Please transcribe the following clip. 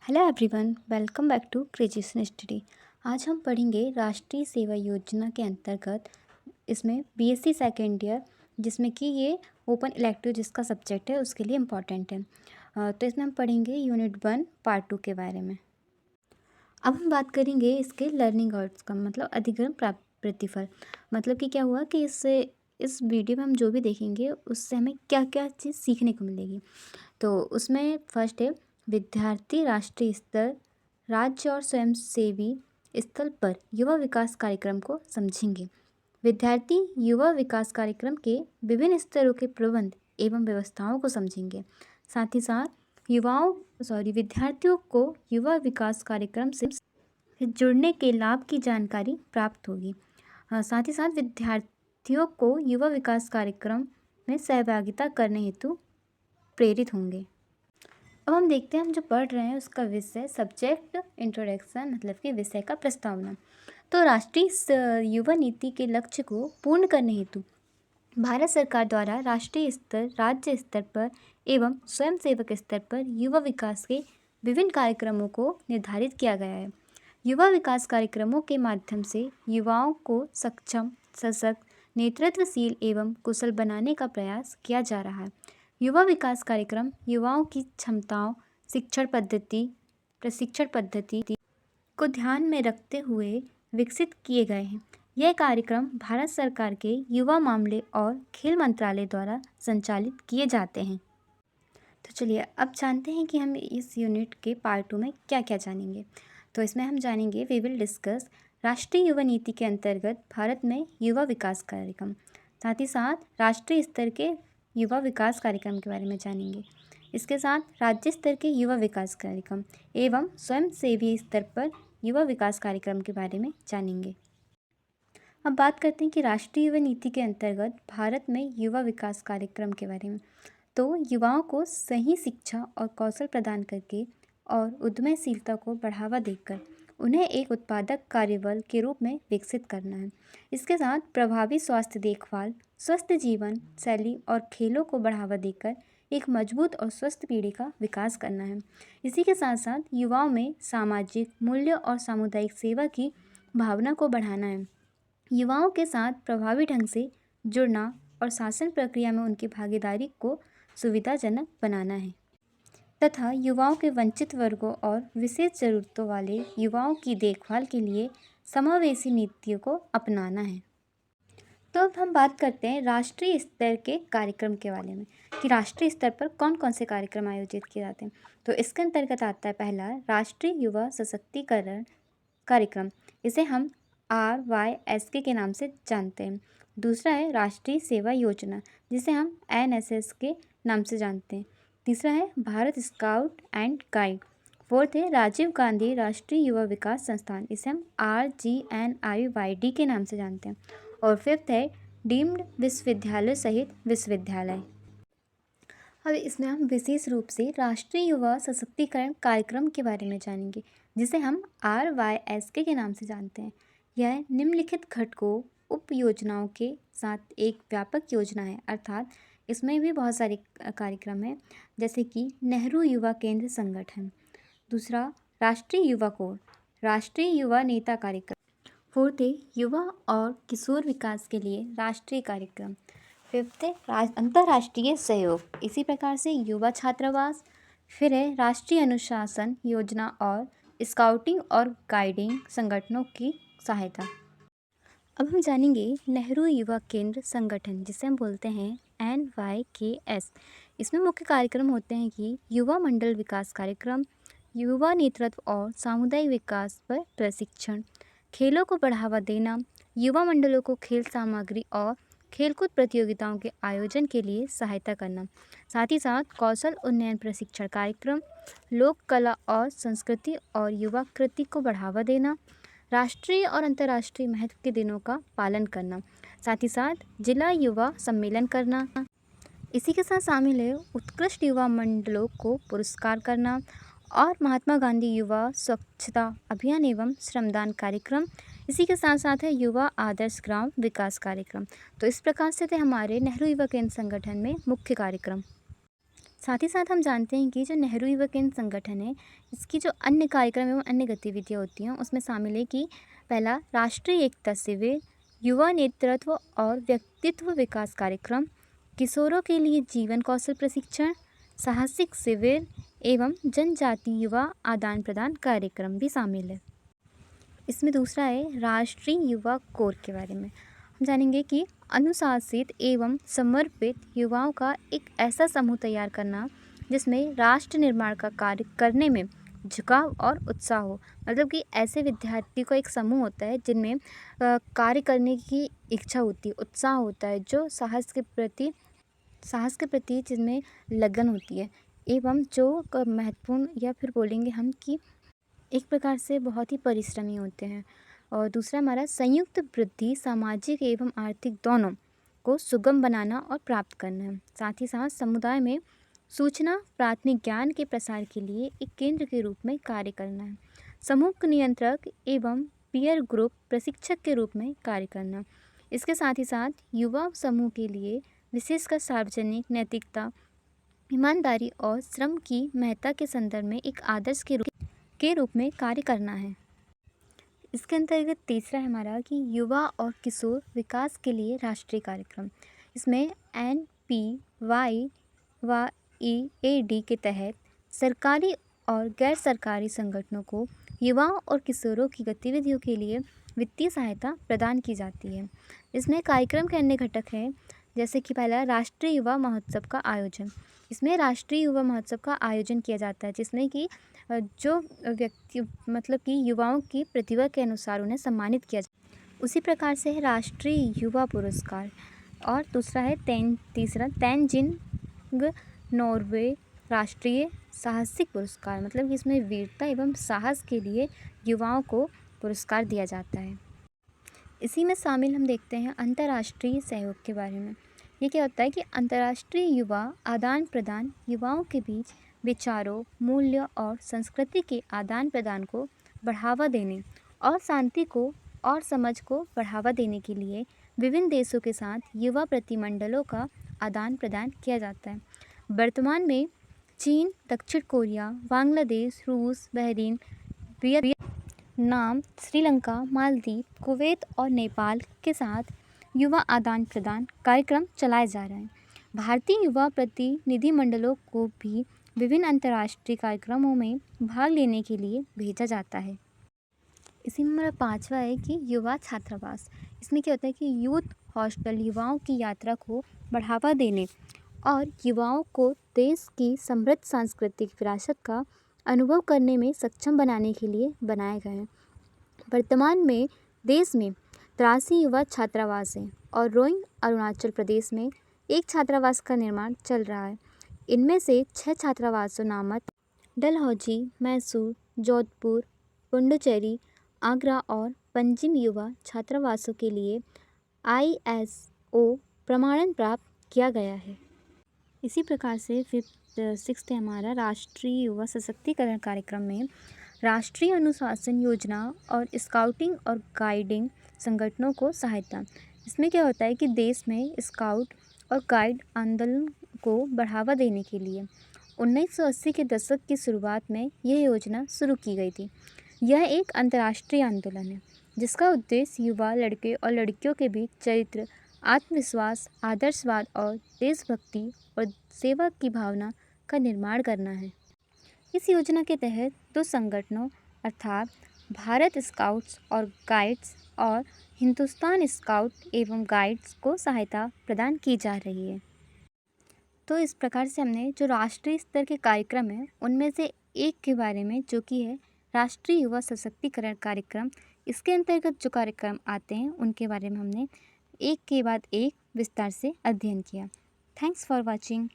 Hello everyone, welcome back to graduation study. आज हम पढ़ेंगे राष्ट्रीय सेवा योजना के अंतर्गत इसमें बीएससी सेकेंड ईयर, जिसमें कि ये ओपन इलेक्टिव जिसका सब्जेक्ट है उसके लिए इम्पॉर्टेंट है। तो इसमें हम पढ़ेंगे यूनिट 1 पार्ट 2 के बारे में। अब हम बात करेंगे इसके लर्निंग आउटकम मतलब अधिगम प्राप्त प्रतिफल। मतलब कि क्या हुआ कि इस वीडियो में हम जो भी देखेंगे उससे हमें क्या क्या चीज़ सीखने को मिलेगी। तो उसमें फर्स्ट है विद्यार्थी राष्ट्रीय स्तर, राज्य और स्वयंसेवी स्तर पर युवा विकास कार्यक्रम को समझेंगे। विद्यार्थी युवा विकास कार्यक्रम के विभिन्न स्तरों के प्रबंध एवं व्यवस्थाओं को समझेंगे। साथ ही साथ विद्यार्थियों को युवा विकास कार्यक्रम से जुड़ने के लाभ की जानकारी प्राप्त होगी। साथ ही साथ विद्यार्थियों को युवा विकास कार्यक्रम में सहभागिता करने हेतु प्रेरित होंगे। अब हम देखते हैं हम जो पढ़ रहे हैं उसका विषय सब्जेक्ट इंट्रोडक्शन मतलब कि विषय का प्रस्तावना। तो राष्ट्रीय युवा नीति के लक्ष्य को पूर्ण करने हेतु भारत सरकार द्वारा राष्ट्रीय स्तर, राज्य स्तर पर एवं स्वयंसेवक स्तर पर युवा विकास के विभिन्न कार्यक्रमों को निर्धारित किया गया है। युवा विकास कार्यक्रमों के माध्यम से युवाओं को सक्षम, सशक्त, नेतृत्वशील एवं कुशल बनाने का प्रयास किया जा रहा है। युवा विकास कार्यक्रम युवाओं की क्षमताओं, प्रशिक्षण पद्धति को ध्यान में रखते हुए विकसित किए गए हैं। यह कार्यक्रम भारत सरकार के युवा मामले और खेल मंत्रालय द्वारा संचालित किए जाते हैं। तो चलिए अब जानते हैं कि हम इस यूनिट के पार्ट 2 में क्या क्या जानेंगे। तो इसमें हम जानेंगे वी विल डिस्कस राष्ट्रीय युवा नीति के अंतर्गत भारत में युवा विकास कार्यक्रम। साथ ही साथ राष्ट्रीय स्तर के युवा विकास कार्यक्रम के बारे में जानेंगे। इसके साथ राज्य स्तर के युवा विकास कार्यक्रम एवं स्वयंसेवी स्तर पर युवा विकास कार्यक्रम के बारे में जानेंगे। अब बात करते हैं कि राष्ट्रीय युवा नीति के अंतर्गत भारत में युवा विकास कार्यक्रम के बारे में। तो युवाओं को सही शिक्षा और कौशल प्रदान करके और उद्यमशीलता को बढ़ावा देकर उन्हें एक उत्पादक कार्यबल के रूप में विकसित करना है। इसके साथ प्रभावी स्वास्थ्य देखभाल, स्वस्थ जीवन शैली और खेलों को बढ़ावा देकर एक मजबूत और स्वस्थ पीढ़ी का विकास करना है। इसी के साथ साथ युवाओं में सामाजिक मूल्य और सामुदायिक सेवा की भावना को बढ़ाना है। युवाओं के साथ प्रभावी ढंग से जुड़ना और शासन प्रक्रिया में उनकी भागीदारी को सुविधाजनक बनाना है तथा युवाओं के वंचित वर्गों और विशेष ज़रूरतों वाले युवाओं की देखभाल के लिए समावेशी नीतियों को अपनाना है। तो अब हम बात करते हैं राष्ट्रीय स्तर के कार्यक्रम के बारे में कि राष्ट्रीय स्तर पर कौन कौन से कार्यक्रम आयोजित किए जाते हैं। तो इसके अंतर्गत आता है पहला राष्ट्रीय युवा सशक्तिकरण कार्यक्रम, इसे हम RYSK के नाम से जानते हैं। दूसरा है राष्ट्रीय सेवा योजना, जिसे हम NSS के नाम से जानते हैं। तीसरा है Bharat scout and guide. Fourth है राजीव गांधी राष्ट्रीय युवा विकास संस्थान, इसे हम RGNIYD के नाम से जानते हैं। और फिफ्थ है डीम्ड विश्वविद्यालय सहित विश्वविद्यालय। अब इसमें हम विशेष रूप से राष्ट्रीय युवा सशक्तिकरण कार्यक्रम के बारे में जानेंगे, जिसे हम RYSK के नाम से जानते हैं। यह निम्नलिखित घटकों उप योजनाओं के साथ एक व्यापक योजना है, अर्थात इसमें भी बहुत सारे कार्यक्रम हैं, जैसे कि नेहरू युवा केंद्र संगठन। दूसरा राष्ट्रीय युवा कोर, राष्ट्रीय युवा नेता कार्यक्रम। फोर्थ है युवा और किशोर विकास के लिए राष्ट्रीय कार्यक्रम। फिफ्थ है अंतर्राष्ट्रीय सहयोग, इसी प्रकार से युवा छात्रावास। फिर है राष्ट्रीय अनुशासन योजना और स्काउटिंग और गाइडिंग संगठनों की सहायता। अब हम जानेंगे नेहरू युवा केंद्र संगठन, जिसे हम बोलते हैं NYKS। इसमें मुख्य कार्यक्रम होते हैं कि युवा मंडल विकास कार्यक्रम, युवा नेतृत्व और सामुदायिक विकास पर प्रशिक्षण, खेलों को बढ़ावा देना, युवा मंडलों को खेल सामग्री और खेलकूद प्रतियोगिताओं के आयोजन के लिए सहायता करना। साथ ही साथ कौशल उन्नयन प्रशिक्षण कार्यक्रम, लोक कला और संस्कृति और युवा कृति को बढ़ावा देना, राष्ट्रीय और अंतर्राष्ट्रीय महत्व के दिनों का पालन करना, साथ ही साथ जिला युवा सम्मेलन करना। इसी के साथ शामिल है उत्कृष्ट युवा मंडलों को पुरस्कार करना और महात्मा गांधी युवा स्वच्छता अभियान एवं श्रमदान कार्यक्रम। इसी के साथ साथ है युवा आदर्श ग्राम विकास कार्यक्रम। तो इस प्रकार से थे हमारे नेहरू युवा केंद्र संगठन में मुख्य कार्यक्रम। साथ ही साथ हम जानते हैं कि जो नेहरू युवा केंद्र संगठन है, इसकी जो अन्य कार्यक्रम एवं अन्य गतिविधियाँ होती हैं उसमें शामिल है कि पहला राष्ट्रीय एकता शिविर, युवा नेतृत्व और व्यक्तित्व विकास कार्यक्रम, किशोरों के लिए जीवन कौशल प्रशिक्षण, साहसिक शिविर एवं जनजातीय युवा आदान प्रदान कार्यक्रम भी शामिल है। इसमें दूसरा है राष्ट्रीय युवा कोर के बारे में। हम जानेंगे कि अनुशासित एवं समर्पित युवाओं का एक ऐसा समूह तैयार करना जिसमें राष्ट्र निर्माण का कार्य करने में झुकाव और उत्साह हो। मतलब कि ऐसे विद्यार्थी का एक समूह होता है जिनमें कार्य करने की इच्छा होती है, उत्साह होता है, जो साहस के प्रति जिनमें लगन होती है एवं जो महत्वपूर्ण या फिर बोलेंगे हम कि एक प्रकार से बहुत ही परिश्रमी होते हैं। और दूसरा हमारा संयुक्त वृद्धि सामाजिक एवं आर्थिक दोनों को सुगम बनाना और प्राप्त करना है। साथ ही साथ समुदाय में सूचना प्राथमिक ज्ञान के प्रसार के लिए एक केंद्र के रूप में कार्य करना है। समूह नियंत्रक एवं पीयर ग्रुप प्रशिक्षक के रूप में कार्य करना। इसके साथ ही साथ युवा समूह के लिए विशेषकर सार्वजनिक नैतिकता, ईमानदारी और श्रम की महत्ता के संदर्भ में एक आदर्श के रूप में कार्य करना है। इसके अंतर्गत तीसरा है हमारा कि युवा और किशोर विकास के लिए राष्ट्रीय कार्यक्रम। इसमें NPYYEAD के तहत सरकारी और गैर सरकारी संगठनों को युवाओं और किशोरों की गतिविधियों के लिए वित्तीय सहायता प्रदान की जाती है। इसमें कार्यक्रम के अन्य घटक हैं जैसे कि पहला राष्ट्रीय युवा महोत्सव का आयोजन। इसमें राष्ट्रीय युवा महोत्सव का आयोजन किया जाता है जिसमें कि जो व्यक्ति मतलब कि युवाओं की प्रतिभा के अनुसार उन्हें सम्मानित किया जाए। उसी प्रकार से है राष्ट्रीय युवा पुरस्कार। और दूसरा है तीसरा तेनजिंग नॉर्वे राष्ट्रीय साहसिक पुरस्कार। मतलब कि इसमें वीरता एवं साहस के लिए युवाओं को पुरस्कार दिया जाता है। इसी में शामिल हम देखते हैं अंतर्राष्ट्रीय सहयोग के बारे में। ये क्या होता है कि अंतर्राष्ट्रीय युवा आदान प्रदान युवाओं के बीच विचारों, मूल्य और संस्कृति के आदान प्रदान को बढ़ावा देने और शांति को और समझ को बढ़ावा देने के लिए विभिन्न देशों के साथ युवा प्रतिमंडलों का आदान प्रदान किया जाता है। वर्तमान में चीन, दक्षिण कोरिया, बांग्लादेश, रूस, Bahrain, Vietnam, Sri Lanka, Maldives, Kuwait और नेपाल के साथ युवा आदान प्रदान कार्यक्रम चलाए जा रहे हैं। भारतीय युवा प्रतिनिधिमंडलों को भी विभिन्न अंतर्राष्ट्रीय कार्यक्रमों में भाग लेने के लिए भेजा जाता है। इसी में हमारा पांचवा है कि युवा छात्रावास। इसमें क्या होता है कि यूथ हॉस्टल युवाओं की यात्रा को बढ़ावा देने और युवाओं को देश की समृद्ध सांस्कृतिक विरासत का अनुभव करने में सक्षम बनाने के लिए बनाए गए हैं। वर्तमान में देश में 83 युवा छात्रावास हैं और रोइंग अरुणाचल प्रदेश में एक छात्रावास का निर्माण चल रहा है। इनमें से 6 छात्रावासों नामक डलहौजी, मैसूर, जोधपुर, पुडुचेरी, आगरा और पंजिम युवा छात्रावासों के लिए ISO प्रमाणन प्राप्त किया गया है। इसी प्रकार से सिक्स्थ है हमारा राष्ट्रीय युवा सशक्तिकरण कार्यक्रम में राष्ट्रीय अनुशासन योजना और स्काउटिंग और गाइडिंग संगठनों को सहायता। इसमें क्या होता है कि देश में स्काउट और गाइड आंदोलन को बढ़ावा देने के लिए 1980 के दशक की शुरुआत में यह योजना शुरू की गई थी। यह एक अंतर्राष्ट्रीय आंदोलन है जिसका उद्देश्य युवा लड़के और लड़कियों के बीच चरित्र, आत्मविश्वास, आदर्शवाद और देशभक्ति और सेवा की भावना का निर्माण करना है। इस योजना के तहत 2 संगठनों अर्थात भारत स्काउट्स और गाइड्स और हिंदुस्तान स्काउट एवं गाइड्स को सहायता प्रदान की जा रही है। तो इस प्रकार से हमने जो राष्ट्रीय स्तर के कार्यक्रम हैं उनमें से एक के बारे में जो कि है राष्ट्रीय युवा सशक्तिकरण कार्यक्रम, इसके अंतर्गत जो कार्यक्रम आते हैं उनके बारे में हमने एक के बाद एक विस्तार से अध्ययन किया। Thanks for watching.